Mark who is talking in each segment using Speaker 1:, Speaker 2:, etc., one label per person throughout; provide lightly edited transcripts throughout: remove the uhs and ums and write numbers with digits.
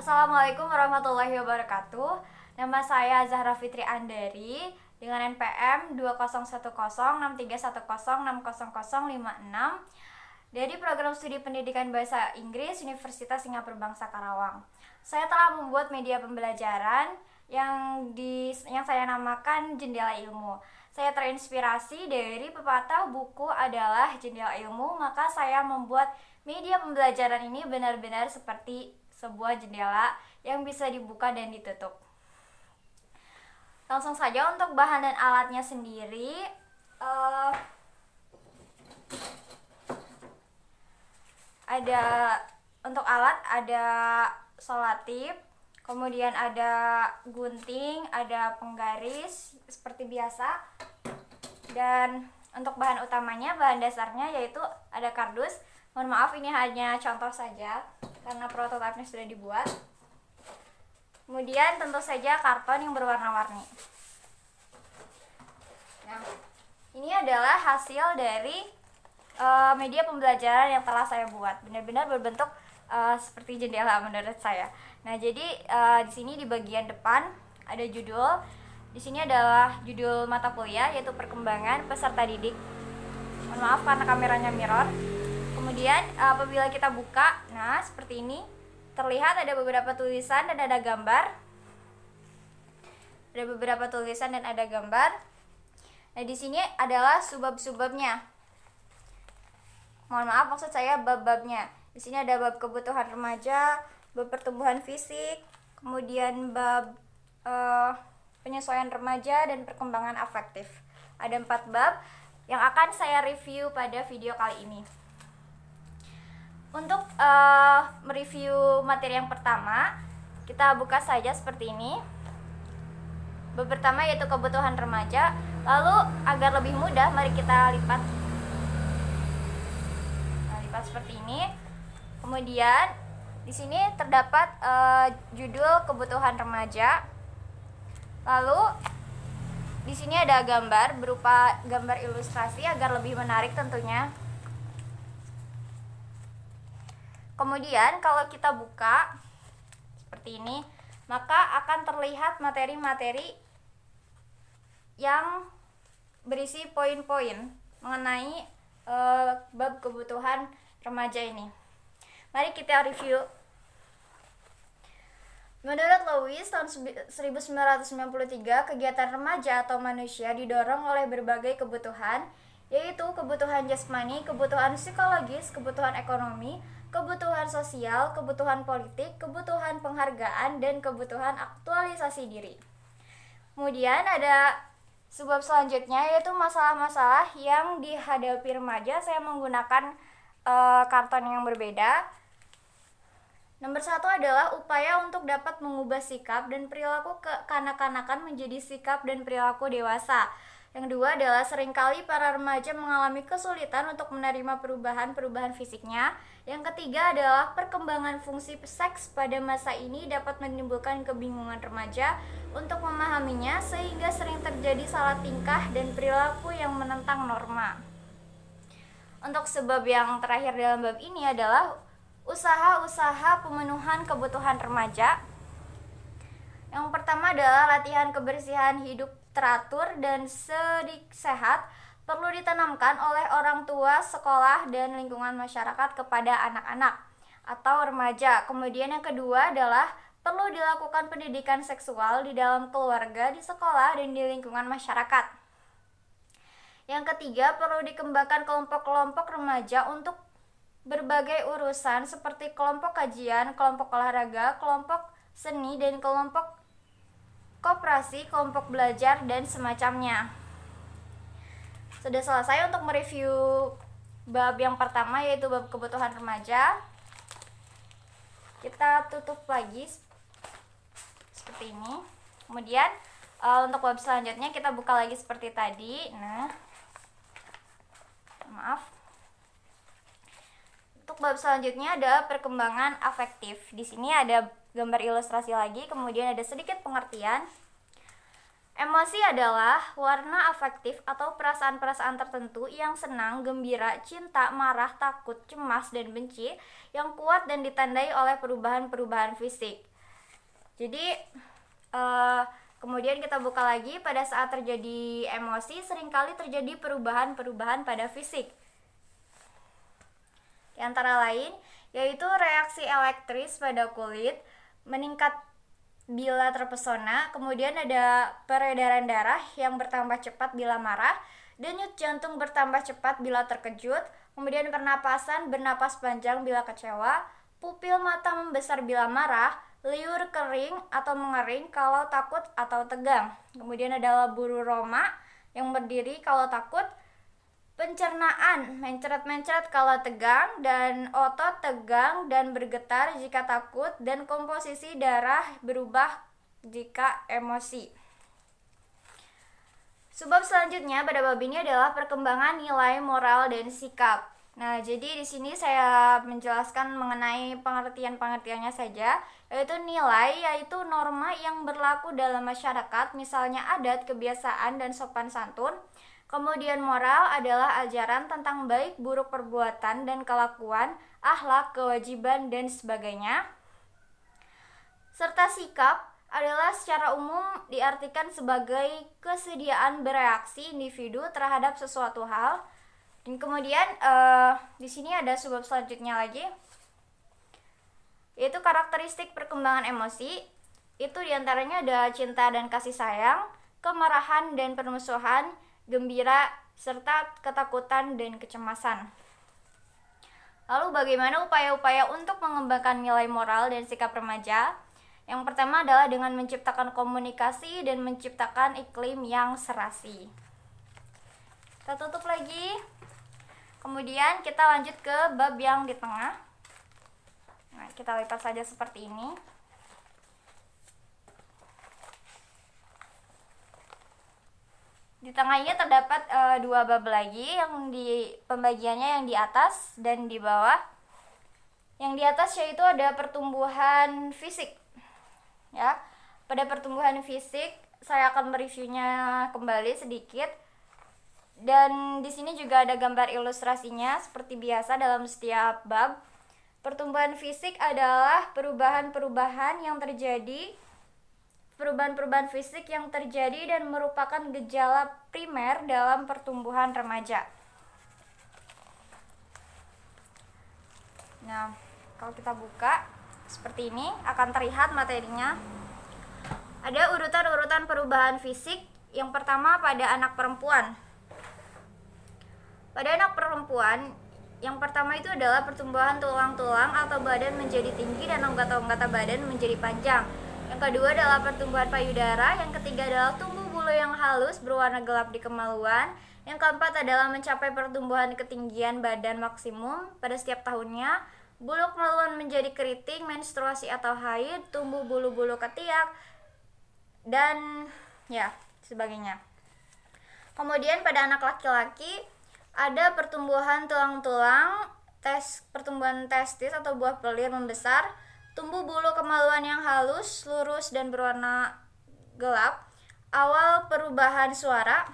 Speaker 1: Assalamualaikum warahmatullahi wabarakatuh. Nama saya Zahra Fitri Andari dengan NPM 20106310600056 dari Program Studi Pendidikan Bahasa Inggris Universitas Singapura Bangsa Karawang. Saya telah membuat media pembelajaran yang saya namakan Jendela Ilmu. Saya terinspirasi dari pepatah buku adalah jendela ilmu, maka saya membuat media pembelajaran ini benar-benar seperti sebuah jendela yang bisa dibuka dan ditutup. Langsung saja untuk bahan dan alatnya sendiri. Untuk alat ada solatif, kemudian ada gunting, ada penggaris seperti biasa. Dan untuk bahan utamanya, bahan dasarnya yaitu ada kardus. Mohon maaf, ini hanya contoh saja karena prototipenya sudah dibuat. Kemudian tentu saja karton yang berwarna-warni. Nah, ini adalah hasil dari media pembelajaran yang telah saya buat. Benar-benar berbentuk seperti jendela menurut saya. Nah, jadi di sini di bagian depan ada judul. Di sini adalah judul mata kuliah yaitu perkembangan peserta didik. Mohon maaf karena kameranya mirror. Kemudian apabila kita buka, nah seperti ini, terlihat ada beberapa tulisan dan ada gambar. Ada beberapa tulisan dan ada gambar. Nah, di sini adalah subbab-subbabnya. Mohon maaf, maksud saya bab-babnya. Di sini ada bab kebutuhan remaja, bab pertumbuhan fisik, kemudian bab penyesuaian remaja dan perkembangan afektif. Ada 4 bab yang akan saya review pada video kali ini. Untuk mereview materi yang pertama, kita buka saja seperti ini. Bab pertama yaitu kebutuhan remaja. Lalu agar lebih mudah, mari kita lipat. Nah, lipat seperti ini. Kemudian di sini terdapat judul kebutuhan remaja. Lalu di sini ada gambar berupa gambar ilustrasi agar lebih menarik tentunya. Kemudian kalau kita buka seperti ini, maka akan terlihat materi-materi yang berisi poin-poin mengenai bab kebutuhan remaja ini. Mari kita review. Menurut Lewis, tahun 1993, kegiatan remaja atau manusia didorong oleh berbagai kebutuhan, yaitu kebutuhan jasmani, kebutuhan psikologis, kebutuhan ekonomi, kebutuhan sosial, kebutuhan politik, kebutuhan penghargaan, dan kebutuhan aktualisasi diri. Kemudian ada subbab selanjutnya, yaitu masalah-masalah yang dihadapi remaja. Saya menggunakan karton yang berbeda. Nomor 1 adalah upaya untuk dapat mengubah sikap dan perilaku kekanak-kanakan menjadi sikap dan perilaku dewasa. Yang kedua adalah seringkali para remaja mengalami kesulitan untuk menerima perubahan-perubahan fisiknya. Yang ketiga adalah perkembangan fungsi seks pada masa ini dapat menimbulkan kebingungan remaja untuk memahaminya sehingga sering terjadi salah tingkah dan perilaku yang menentang norma. Untuk sebab yang terakhir dalam bab ini adalah usaha-usaha pemenuhan kebutuhan remaja. Yang pertama adalah latihan kebersihan hidup teratur dan sehat perlu ditanamkan oleh orang tua, sekolah, dan lingkungan masyarakat kepada anak-anak atau remaja. Kemudian yang kedua adalah perlu dilakukan pendidikan seksual di dalam keluarga, di sekolah, dan di lingkungan masyarakat. Yang ketiga, perlu dikembangkan kelompok-kelompok remaja untuk berbagai urusan seperti kelompok kajian, kelompok olahraga, kelompok seni, dan kelompok koperasi, kelompok belajar, dan semacamnya. Sudah selesai untuk mereview bab yang pertama, yaitu bab kebutuhan remaja. Kita tutup lagi seperti ini. Kemudian untuk bab selanjutnya kita buka lagi seperti tadi. Nah, maaf. Untuk bab selanjutnya ada perkembangan afektif. Di sini ada gambar ilustrasi lagi, kemudian ada sedikit pengertian. Emosi adalah warna afektif atau perasaan-perasaan tertentu yang senang, gembira, cinta, marah, takut, cemas, dan benci yang kuat dan ditandai oleh perubahan-perubahan fisik. Jadi kemudian kita buka lagi, pada saat terjadi emosi seringkali terjadi perubahan-perubahan pada fisik. Di antara lain yaitu reaksi elektris pada kulit meningkat bila terpesona, kemudian ada peredaran darah yang bertambah cepat bila marah, denyut jantung bertambah cepat bila terkejut, kemudian pernapasan bernapas panjang bila kecewa, pupil mata membesar bila marah, liur kering atau mengering kalau takut atau tegang. Kemudian adalah bulu roma yang berdiri kalau takut, pencernaan mencret-mencret kalau tegang, dan otot tegang dan bergetar jika takut, dan komposisi darah berubah jika emosi. Sebab selanjutnya pada bab ini adalah perkembangan nilai moral dan sikap. Nah, jadi di sini saya menjelaskan mengenai pengertian-pengertiannya saja, yaitu nilai, yaitu norma yang berlaku dalam masyarakat, misalnya adat, kebiasaan, dan sopan santun. Kemudian moral adalah ajaran tentang baik buruk perbuatan dan kelakuan, akhlak, kewajiban, dan sebagainya. Serta sikap adalah secara umum diartikan sebagai kesediaan bereaksi individu terhadap sesuatu hal. Dan kemudian di sini ada subbab selanjutnya lagi, yaitu karakteristik perkembangan emosi. Itu diantaranya ada cinta dan kasih sayang, kemarahan dan permusuhan, gembira, serta ketakutan dan kecemasan. Lalu bagaimana upaya-upaya untuk mengembangkan nilai moral dan sikap remaja? Yang pertama adalah dengan menciptakan komunikasi dan menciptakan iklim yang serasi. Kita tutup lagi. Kemudian kita lanjut ke bab yang di tengah. Nah, kita lipat saja seperti ini. Di tengahnya terdapat dua bab lagi, yang di pembagiannya yang di atas dan di bawah. Yang di atas yaitu ada pertumbuhan fisik. Ya, pada pertumbuhan fisik saya akan mereviewnya kembali sedikit. Dan di sini juga ada gambar ilustrasinya seperti biasa dalam setiap bab. Pertumbuhan fisik adalah perubahan-perubahan fisik yang terjadi dan merupakan gejala primer dalam pertumbuhan remaja. Nah, kalau kita buka seperti ini akan terlihat materinya. Ada urutan-urutan perubahan fisik. Yang pertama pada anak perempuan. Pada anak perempuan, yang pertama itu adalah pertumbuhan tulang-tulang atau badan menjadi tinggi dan anggota-anggota badan menjadi panjang. Yang kedua adalah pertumbuhan payudara. Yang ketiga adalah tumbuh bulu yang halus berwarna gelap di kemaluan. Yang keempat adalah mencapai pertumbuhan ketinggian badan maksimum pada setiap tahunnya. Bulu kemaluan menjadi keriting, menstruasi atau haid, tumbuh bulu-bulu ketiak, dan ya sebagainya. Kemudian pada anak laki-laki ada pertumbuhan tulang-tulang, pertumbuhan testis atau buah pelir membesar, tumbuh bulu kemaluan yang halus, lurus dan berwarna gelap, awal perubahan suara,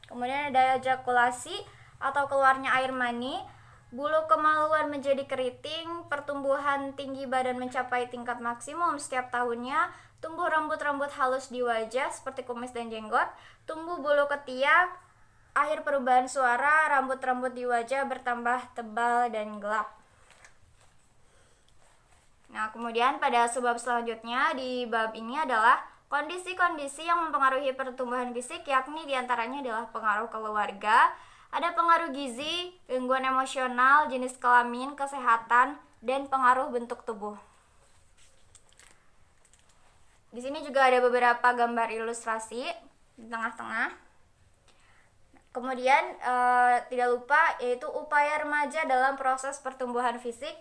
Speaker 1: kemudian ada ejakulasi atau keluarnya air mani, bulu kemaluan menjadi keriting, pertumbuhan tinggi badan mencapai tingkat maksimum setiap tahunnya, tumbuh rambut-rambut halus di wajah seperti kumis dan jenggot, tumbuh bulu ketiak, akhir perubahan suara, rambut-rambut di wajah bertambah tebal dan gelap. Nah, kemudian pada subbab selanjutnya di bab ini adalah kondisi-kondisi yang mempengaruhi pertumbuhan fisik, yakni diantaranya adalah pengaruh keluarga, ada pengaruh gizi, gangguan emosional, jenis kelamin, kesehatan, dan pengaruh bentuk tubuh. Di sini juga ada beberapa gambar ilustrasi di tengah-tengah. Kemudian tidak lupa yaitu upaya remaja dalam proses pertumbuhan fisik,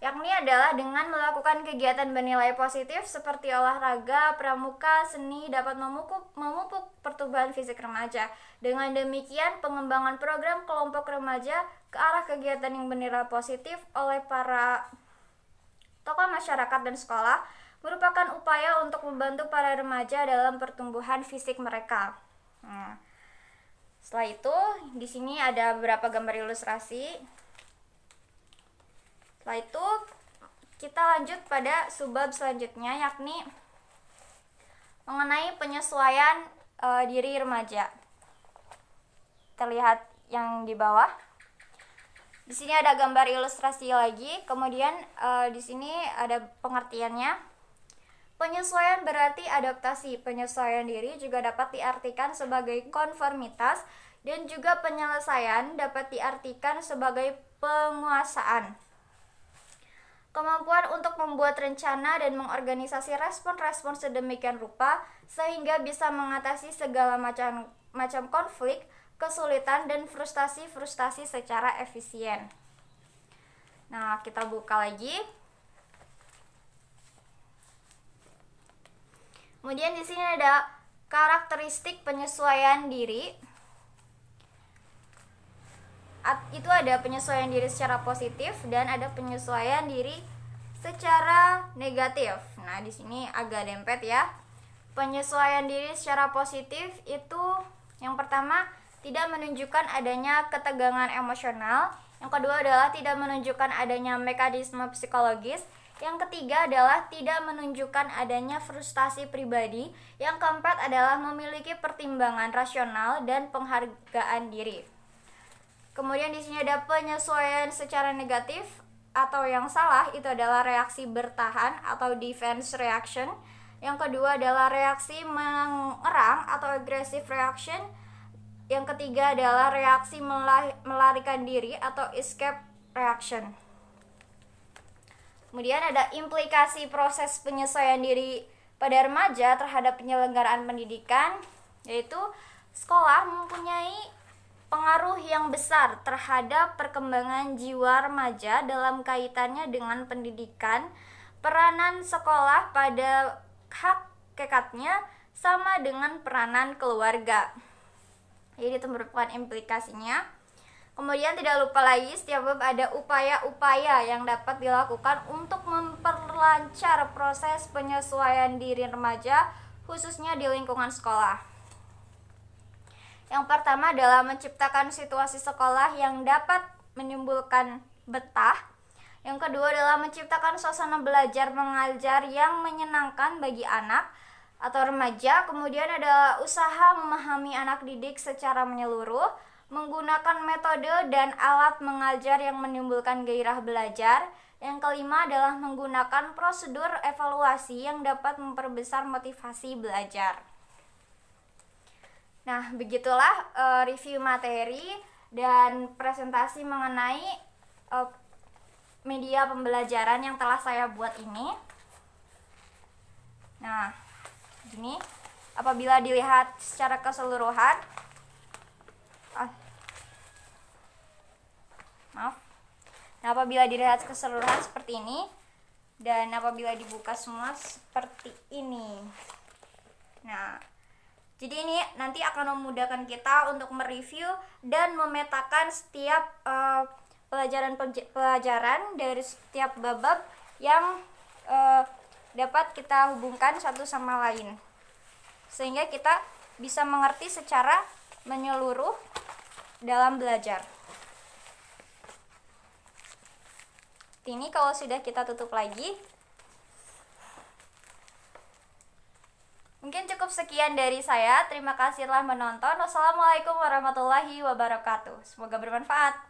Speaker 1: yakni adalah dengan melakukan kegiatan bernilai positif seperti olahraga, pramuka, seni dapat memupuk pertumbuhan fisik remaja. Dengan demikian, pengembangan program kelompok remaja ke arah kegiatan yang bernilai positif oleh para tokoh masyarakat dan sekolah merupakan upaya untuk membantu para remaja dalam pertumbuhan fisik mereka. Setelah itu, di sini ada beberapa gambar ilustrasi. Setelah itu, kita lanjut pada subbab selanjutnya, yakni mengenai penyesuaian diri remaja. Terlihat yang di bawah. Di sini ada gambar ilustrasi lagi. Kemudian di sini ada pengertiannya. Penyesuaian berarti adaptasi. Penyesuaian diri juga dapat diartikan sebagai konformitas dan juga penyelesaian dapat diartikan sebagai penguasaan. Kemampuan untuk membuat rencana dan mengorganisasi respon-respon sedemikian rupa sehingga bisa mengatasi segala macam konflik, kesulitan, dan frustasi-frustasi secara efisien. Nah, kita buka lagi. Kemudian di sini ada karakteristik penyesuaian diri. Itu ada penyesuaian diri secara positif dan ada penyesuaian diri secara negatif. Nah, di sini agak dempet ya. Penyesuaian diri secara positif itu yang pertama tidak menunjukkan adanya ketegangan emosional. Yang kedua adalah tidak menunjukkan adanya mekanisme psikologis. Yang ketiga adalah tidak menunjukkan adanya frustasi pribadi. Yang keempat adalah memiliki pertimbangan rasional dan penghargaan diri. Kemudian di sini ada penyesuaian secara negatif atau yang salah, itu adalah reaksi bertahan atau defense reaction. Yang kedua adalah reaksi menyerang atau aggressive reaction. Yang ketiga adalah reaksi melarikan diri atau escape reaction. Kemudian ada implikasi proses penyesuaian diri pada remaja terhadap penyelenggaraan pendidikan, yaitu sekolah mempunyai pengaruh yang besar terhadap perkembangan jiwa remaja dalam kaitannya dengan pendidikan. Peranan sekolah pada hakikatnya sama dengan peranan keluarga. Jadi itu merupakan implikasinya. Kemudian tidak lupa lagi setiap bab ada upaya-upaya yang dapat dilakukan untuk memperlancar proses penyesuaian diri remaja khususnya di lingkungan sekolah. Yang pertama adalah menciptakan situasi sekolah yang dapat menimbulkan betah. Yang kedua adalah menciptakan suasana belajar mengajar yang menyenangkan bagi anak atau remaja. Kemudian ada usaha memahami anak didik secara menyeluruh, menggunakan metode dan alat mengajar yang menimbulkan gairah belajar. Yang kelima adalah menggunakan prosedur evaluasi yang dapat memperbesar motivasi belajar. Nah, begitulah review materi dan presentasi mengenai media pembelajaran yang telah saya buat ini. Nah, gini, apabila dilihat secara keseluruhan, nah, apabila dilihat keseluruhan seperti ini dan apabila dibuka semua seperti ini. Nah, jadi ini nanti akan memudahkan kita untuk mereview dan memetakan setiap pelajaran dari setiap bab yang dapat kita hubungkan satu sama lain, sehingga kita bisa mengerti secara menyeluruh dalam belajar. Ini kalau sudah kita tutup lagi. Mungkin cukup sekian dari saya. Terima kasih telah menonton. Wassalamualaikum warahmatullahi wabarakatuh. Semoga bermanfaat.